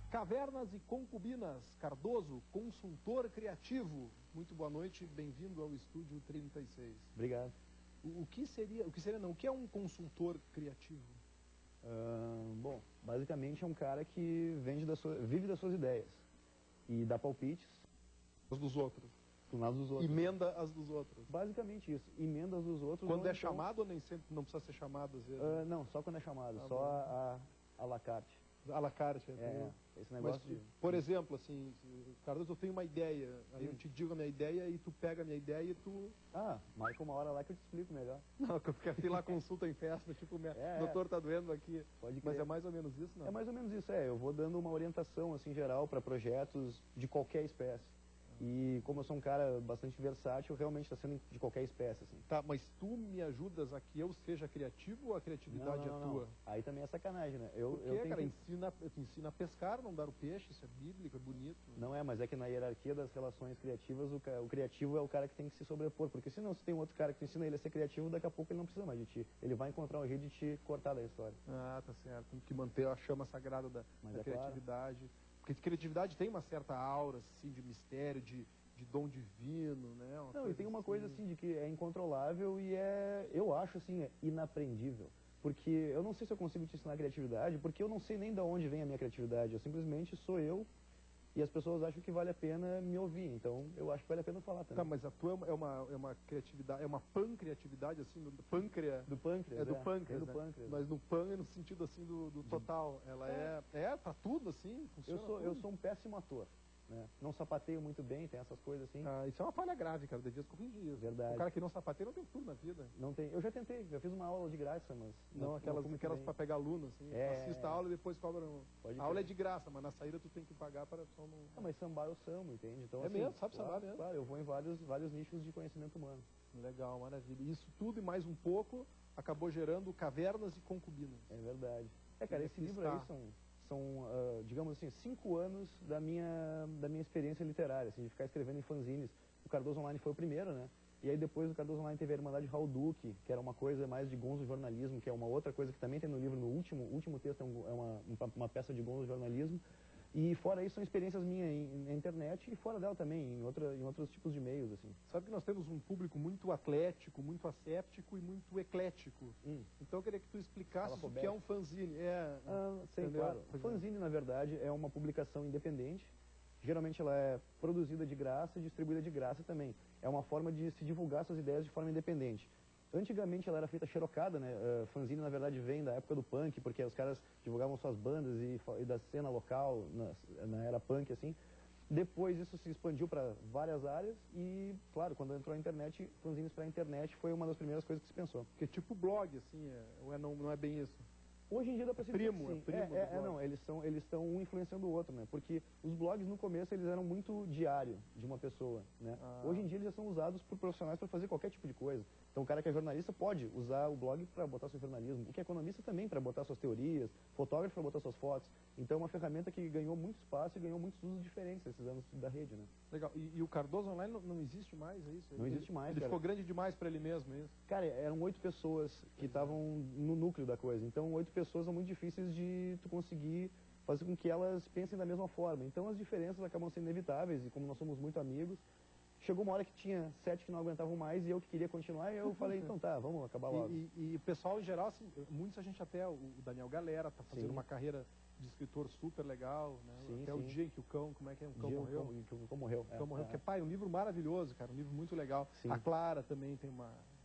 Cavernas e Concubinas, Cardoso, consultor criativo. Muito boa noite, bem-vindo ao Estúdio 36. Obrigado. O que é um consultor criativo? Bom, basicamente é um cara que vive das suas ideias e dá palpites. As dos outros. Do lado dos outros. Emenda as dos outros. Basicamente isso, emenda as dos outros. Quando é então... chamado ou nem sempre não precisa ser chamado às vezes? Não, só quando é chamado, só a la carte. A la carte. Esse negócio. Mas, por exemplo, assim, Cardoso, eu tenho uma ideia, aí eu te digo a minha ideia e tu pega a minha ideia e tu... marca uma hora lá que eu te explico melhor. Não, que eu fiquei lá consulta em festa, tipo, doutor tá doendo aqui. Pode crer. Mas é mais ou menos isso, não? É mais ou menos isso, eu vou dando uma orientação, assim, geral para projetos de qualquer espécie. E como eu sou um cara bastante versátil, realmente está sendo de qualquer espécie, assim. Tá, mas tu me ajudas a que eu seja criativo ou a criatividade não, é tua? Aí também é sacanagem, né? Cara, tu ensina a pescar, não dar o peixe, isso é bíblico, é bonito. Não é, mas é que na hierarquia das relações criativas, o criativo é o cara que tem que se sobrepor, porque senão se tem um outro cara que ensina ele a ser criativo, daqui a pouco ele não precisa mais de ti. Ele vai encontrar um jeito de te cortar da história. Ah, tá certo. Tem que manter a chama sagrada da criatividade. Claro. Porque criatividade tem uma certa aura, assim, de mistério, de dom divino, né? Não, e tem uma coisa assim de que é incontrolável e eu acho assim, inaprendível. Porque eu não sei se eu consigo te ensinar criatividade, porque eu não sei nem de onde vem a minha criatividade. Eu simplesmente sou eu e as pessoas acham que vale a pena me ouvir. Então eu acho que vale a pena falar também. Tá, mas a tua é uma criatividade, é uma pancreatividade, assim, do pâncreas. Do pâncreas, do pâncreas, do né? pâncreas. Mas no pan é no sentido assim do total. Ela é pra tudo, assim, funciona. Eu sou um péssimo ator. Né? Não sapateio muito bem, tem essas coisas assim. Isso é uma falha grave, cara, devias corrigir isso. Verdade. O cara que não sapateia não tem tudo na vida. Não tem. Eu já tentei, já fiz uma aula de graça, mas... Não, aquelas pra pegar aluno, assim. Assista a aula e depois cobra a aula é de graça, mas na saída tu tem que pagar para só não... mas sambar eu samba, entende? Então, assim, mesmo, sabe sambar mesmo? Claro, eu vou em vários nichos de conhecimento humano. Legal, maravilha. Isso tudo e mais um pouco acabou gerando Cavernas e Concubinas. É verdade. Cara, esse livro aí são digamos assim, 5 anos da minha experiência literária, assim, de ficar escrevendo em fanzines. O Cardoso Online foi o primeiro, né? E aí depois do Cardoso Online teve a Irmandade Raul Duque, que era uma coisa mais de gonzo jornalismo, que é uma outra coisa que também tem no livro, no último texto é uma peça de gonzo jornalismo. E fora isso, são experiências minhas na internet e fora dela também, em outros tipos de meios, assim. Sabe que nós temos um público muito atlético, muito asséptico e muito eclético. Então eu queria que tu explicasse o que é um fanzine. Sei, claro. O fanzine, na verdade, é uma publicação independente. Geralmente ela é produzida de graça e distribuída de graça também. É uma forma de se divulgar suas ideias de forma independente. Antigamente ela era feita xerocada, né? Fanzine, na verdade, vem da época do punk, porque os caras divulgavam suas bandas e da cena local, na era punk, assim. Depois isso se expandiu para várias áreas e, claro, quando entrou a internet, fanzines para a internet foi uma das primeiras coisas que se pensou. Que é tipo blog, assim, não é bem isso? Hoje em dia dá pra se dizer assim. Não, eles estão um influenciando o outro, né? Porque os blogs no começo eles eram muito diário de uma pessoa, né? Hoje em dia eles já são usados por profissionais para fazer qualquer tipo de coisa. Então o cara que é jornalista pode usar o blog para botar seu jornalismo, o que é economista também para botar suas teorias, fotógrafo para botar suas fotos. Então é uma ferramenta que ganhou muito espaço e ganhou muitos usos diferentes esses anos da rede, né? Legal. E o Cardoso Online não existe mais, é isso? Não existe mais, Ele ficou grande demais para ele mesmo, é isso? Cara, eram 8 pessoas que estavam no núcleo da coisa. Então 8 pessoas são muito difíceis de tu conseguir fazer com que elas pensem da mesma forma. Então as diferenças acabam sendo inevitáveis e como nós somos muito amigos, chegou uma hora que tinha 7 que não aguentavam mais e eu que queria continuar e eu falei, então tá, vamos acabar logo. E o pessoal em geral, assim, muitos a gente até, o Daniel Galera tá fazendo uma carreira de escritor super legal, né? Até o dia em que o cão, como é que é? O cão morreu? O cão morreu. O cão morreu, que é um livro maravilhoso, cara, um livro muito legal. Sim. A Clara também tem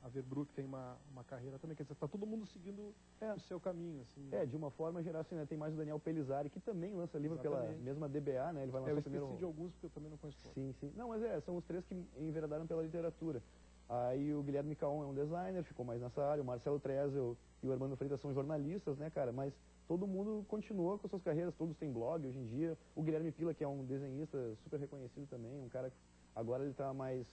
a Verbruck tem uma carreira também, quer dizer, tá todo mundo seguindo o seu caminho, assim. De uma forma geral, assim, né? Tem mais o Daniel Pelizari, que também lança livro pela mesma DBA, né? Ele vai lançar eu esqueci de alguns, porque eu também não conheço todos. Sim. Não, mas são os 3 que enveredaram pela literatura. Aí o Guilherme Caon é um designer, ficou mais nessa área, o Marcelo Trezel e o Armando Freitas são jornalistas, né, cara? Mas todo mundo continua com suas carreiras, todos têm blog hoje em dia. O Guilherme Pila, que é um desenhista super reconhecido também, um cara que agora ele está mais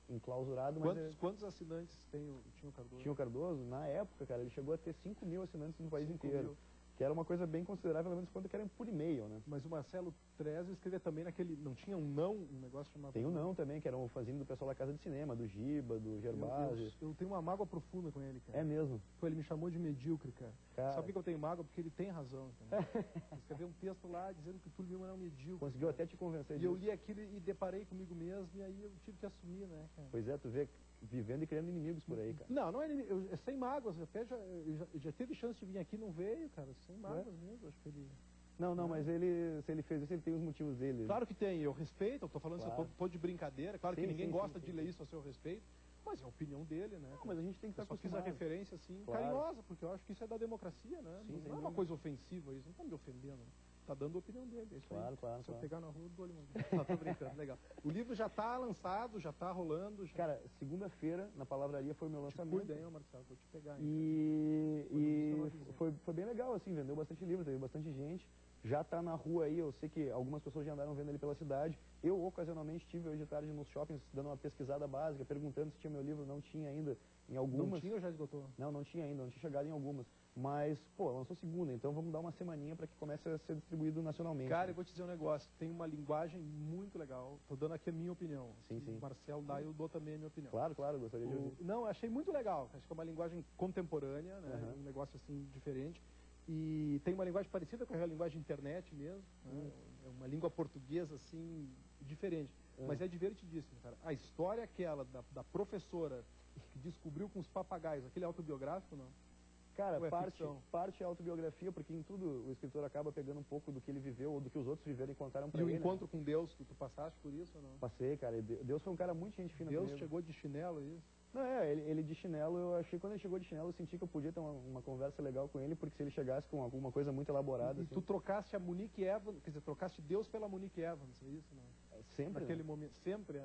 enclausurado. Quantos assinantes tinha o Cardoso? Tinha o Cardoso? Na época, cara, ele chegou a ter 5 mil assinantes no país inteiro. Que era uma coisa bem considerável, pelo menos quando que era por e-mail, né? Mas o Marcelo Trezzo escrevia também naquele... Não tinha um negócio chamado... Tem o Não também, que era um fanzine do pessoal da Casa de Cinema, do Giba, do Gervásio. Eu tenho uma mágoa profunda com ele, cara. É mesmo? Pô, ele me chamou de medíocre, cara. Sabe por que eu tenho mágoa? Porque ele tem razão. Ele escreveu um texto lá dizendo que o Túlio Lima era um medíocre. Conseguiu até te convencer disso. E eu li aquilo e deparei comigo mesmo, e aí eu tive que assumir, né, cara? Pois é, tu vê, vivendo e criando inimigos por aí, cara. Não é inimigo, é sem mágoas. Até já teve chance de vir aqui, não veio, cara. Sem mágoas mesmo, acho que ele... Não, mas se ele fez isso, ele tem os motivos dele. Claro que tem, eu respeito, eu tô falando claro. Tô de brincadeira, claro que ninguém gosta de ler isso a seu respeito, mas é a opinião dele, né? Não, mas a gente tem que estar acostumado. Eu só fiz a referência, assim, carinhosa, porque eu acho que isso é da democracia, né? Não é uma coisa ofensiva isso, não tá me ofendendo. Tá dando a opinião dele, é isso aí. Claro. Se eu pegar na rua, eu dou-lhe uma... Não, tô brincando, legal. O livro já tá lançado, já tá rolando. Cara, segunda-feira, na Palavraria, foi o meu lançamento. Cuida aí, Marcelo, vou te pegar aí. E foi bem legal, assim, vendeu bastante livro, teve bastante gente. Já tá na rua aí, eu sei que algumas pessoas já andaram vendo ele pela cidade. Eu, ocasionalmente, estive hoje de tarde nos shoppings dando uma pesquisada básica, perguntando se tinha meu livro, não tinha ainda em algumas. Não tinha ou já esgotou? Não tinha ainda, não tinha chegado em algumas. Mas, pô, lançou segunda, então vamos dar uma semaninha para que comece a ser distribuído nacionalmente. Cara, eu vou te dizer um negócio, tem uma linguagem muito legal, tô dando aqui a minha opinião. Sim. O Marcelo dá, eu dou também a minha opinião. Claro, gostaria de ouvir. Não, achei muito legal, acho que é uma linguagem contemporânea, né? Um negócio assim diferente. E tem uma linguagem parecida com a linguagem internet mesmo, né? É uma língua portuguesa assim, diferente. Mas é divertidíssimo, cara. A história aquela da professora que descobriu com os papagaios, aquele autobiográfico, não? Cara, parte é autobiografia, porque em tudo o escritor acaba pegando um pouco do que ele viveu ou do que os outros viveram e contaram pra ele. E o encontro com Deus, tu passaste por isso ou não? Passei, cara. Deus foi um cara muito gente fina. Deus chegou de chinelo, isso? Não, ele de chinelo, eu achei que quando ele chegou de chinelo, eu senti que eu podia ter uma conversa legal com ele, porque se ele chegasse com alguma coisa muito elaborada... E tu trocasse a Monique Evans, quer dizer, trocasse Deus pela Monique Evans, é isso, não? Sempre, naquele momento, sempre,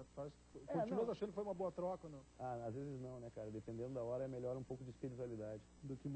continuas achando que foi uma boa troca ou não? Ah, às vezes não, né, cara? Dependendo da hora, é melhor um pouco de espiritualidade do que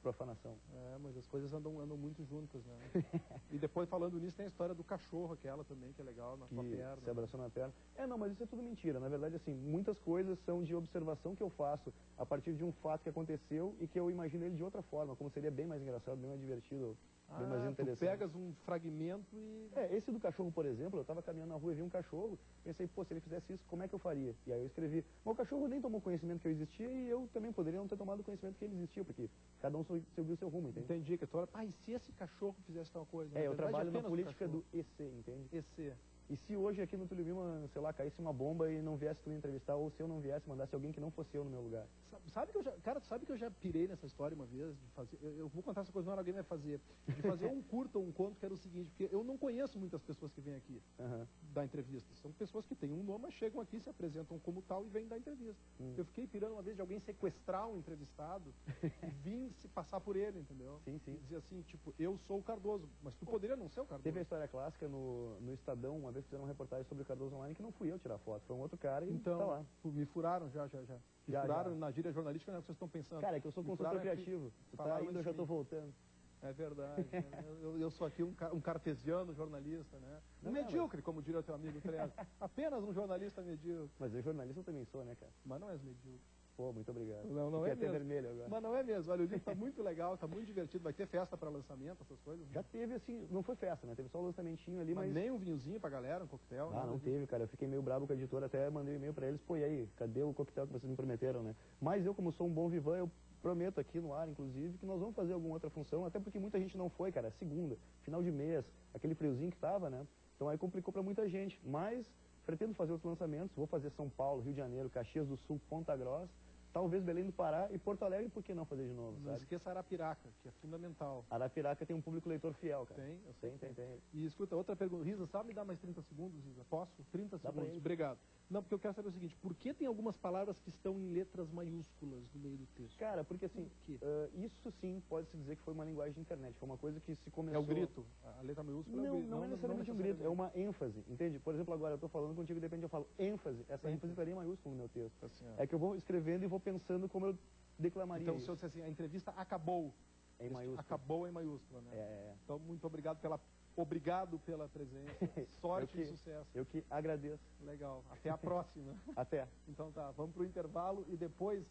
profanação. É, mas as coisas andam muito juntas, né? E depois, falando nisso, tem a história do cachorro, aquela também, que é legal, na tua perna. Se abraçou na perna. Não, mas isso é tudo mentira. Na verdade, assim, muitas coisas são de observação que eu faço a partir de um fato que aconteceu e que eu imagino ele de outra forma, como seria bem mais engraçado, bem mais divertido, bem mais interessante. Tu pegas um fragmento e... esse do cachorro, por exemplo, eu tava caminhando na rua e vi um cachorro, pensei, pô, se ele fizesse isso, como é que eu faria? E aí eu escrevi, mas o cachorro nem tomou conhecimento que eu existia e eu também poderia não ter tomado conhecimento que ele existia, porque cada um seguiu o seu rumo, entende? Entendi, que tu olha, e se esse cachorro fizesse tal coisa? Eu trabalho na política do EC, entende? EC. E se hoje aqui no Túlio Lima, sei lá, caísse uma bomba e não viesse tu me entrevistar, ou se eu não viesse, mandasse alguém que não fosse eu no meu lugar? Sabe que eu já pirei nessa história uma vez, de fazer, eu vou contar essa coisa, não alguém vai fazer, de fazer um curta, um conto, que era o seguinte, porque eu não conheço muitas pessoas que vêm aqui dar entrevista. São pessoas que têm um nome, mas chegam aqui, se apresentam como tal e vêm dar entrevista. Eu fiquei pirando uma vez de alguém sequestrar um entrevistado e vir se passar por ele, entendeu? Sim. E dizer assim, tipo, eu sou o Cardoso, mas tu poderia não ser o Cardoso. Teve a história clássica no Estadão, uma vez fizeram uma reportagem sobre o Cardoso Online, que não fui eu tirar foto, foi um outro cara e então, tá lá. Me furaram já. Me furaram na gíria jornalística, não é o que vocês estão pensando. Cara, é que eu sou consultor criativo. Tu tá indo, eu já tô voltando. É verdade. eu sou aqui um cartesiano jornalista, né? Medíocre, como diria o teu amigo Trezzo. Apenas um jornalista medíocre. Mas eu jornalista eu também sou, né, cara? Mas não és medíocre. Pô, muito obrigado. Não é mesmo. Vermelho agora. Mas não é mesmo. Olha, o livro tá muito legal, tá muito divertido. Vai ter festa para lançamento, essas coisas? Já teve, assim, não foi festa, né? Teve só um lançamentinho ali, mas... nem um vinhozinho pra galera, um coquetel? Não teve, cara. Eu fiquei meio bravo com a editora, até mandei um e-mail pra eles. Pô, e aí, cadê o coquetel que vocês me prometeram, né? Mas eu, como sou um bom vivan, eu prometo aqui no ar, inclusive, que nós vamos fazer alguma outra função, até porque muita gente não foi, cara. Segunda, final de mês, aquele friozinho que tava, né? Então aí complicou pra muita gente. Mas pretendo fazer outros lançamentos. Vou fazer São Paulo, Rio de Janeiro, Caxias do Sul, Ponta Grossa. Talvez Belém do Pará e Porto Alegre, por que não fazer de novo, Não esqueça Arapiraca, que é fundamental. Arapiraca tem um público leitor fiel, cara. Tem, eu sei. Tem. E escuta, outra pergunta. Risa, sabe me dar mais 30 segundos, Risa? Posso? 30 segundos. Obrigado. Não, porque eu quero saber o seguinte, por que tem algumas palavras que estão em letras maiúsculas no meio do texto? Cara, porque assim, isso sim pode-se dizer que foi uma linguagem de internet, foi uma coisa que se começou... É o grito? A letra maiúscula é o grito? Não é necessariamente um grito, é uma ênfase, entende? Por exemplo, agora eu estou falando contigo, de repente eu falo ênfase, essa ênfase estaria em maiúsculo no meu texto. Assim, é que eu vou escrevendo e vou pensando como eu declamaria Então, se eu disser assim, a entrevista acabou... Em maiúsculo. Acabou em maiúscula, né? Então, muito obrigado pela presença. Sorte e sucesso. Eu que agradeço. Legal. Até a próxima. Até. Então tá, vamos pro intervalo e depois...